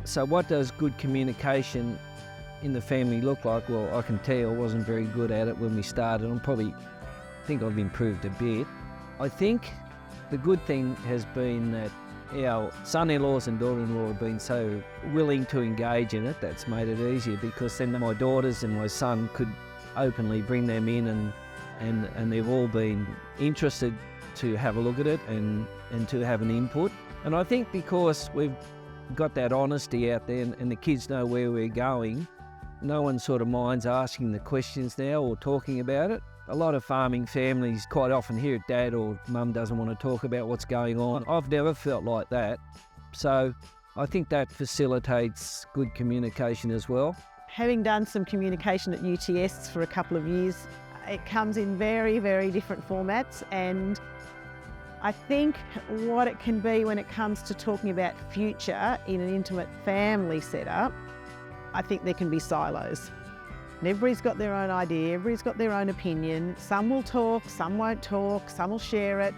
So what does good communication in the family look like? Well, I can tell you I wasn't very good at it when we started. I think I've improved a bit. I think the good thing has been that our son-in-laws and daughter-in-law have been so willing to engage in it. That's made it easier, because then my daughters and my son could openly bring them in, and they've all been interested to have a look at it and to have an input. And I think because we've got that honesty out there and the kids know where we're going, no one sort of minds asking the questions now or talking about it. A lot of farming families quite often hear dad or mum doesn't want to talk about what's going on. I've never felt like that. So I think that facilitates good communication as well. Having done some communication at UTS for a couple of years, it comes in very, very different formats, and I think what it can be when it comes to talking about future in an intimate family setup, I think there can be silos. And everybody's got their own idea, everybody's got their own opinion. Some will talk, some won't talk, some will share it.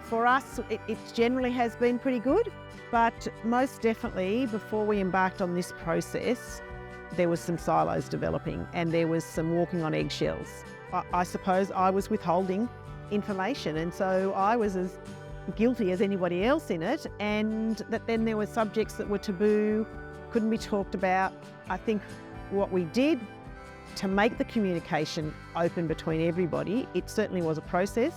For us, it generally has been pretty good, but most definitely before we embarked on this process, there was some silos developing and there was some walking on eggshells. I suppose I was withholding information, and so I was as guilty as anybody else in it, and that then there were subjects that were taboo, couldn't be talked about. I think what we did to make the communication open between everybody, it certainly was a process.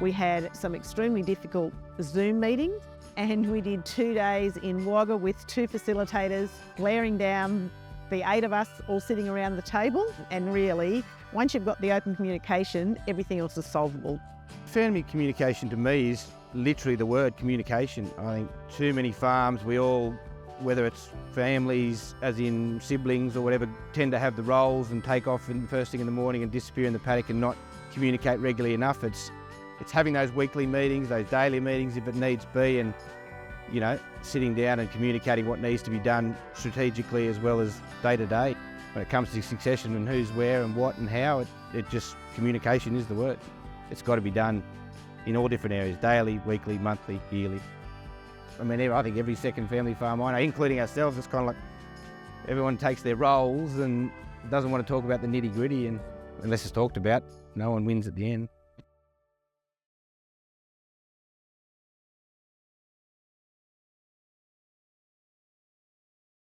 We had some extremely difficult Zoom meetings, and we did 2 days in Wagga with 2 facilitators glaring down the 8 of us all sitting around the table. And really, once you've got the open communication, everything else is solvable. Family communication to me is literally the word communication. I think too many farms, we all, whether it's families as in siblings or whatever, tend to have the roles and take off first thing in the morning and disappear in the paddock and not communicate regularly enough. It's having those weekly meetings, those daily meetings if it needs be, and sitting down and communicating what needs to be done strategically as well as day to day. When it comes to succession and who's where and what and how, it just, communication is the word. It's got to be done in all different areas, daily, weekly, monthly, yearly. I mean, I think every second family farm I know, including ourselves, it's kind of like everyone takes their roles and doesn't want to talk about the nitty gritty, and unless it's talked about, no one wins at the end.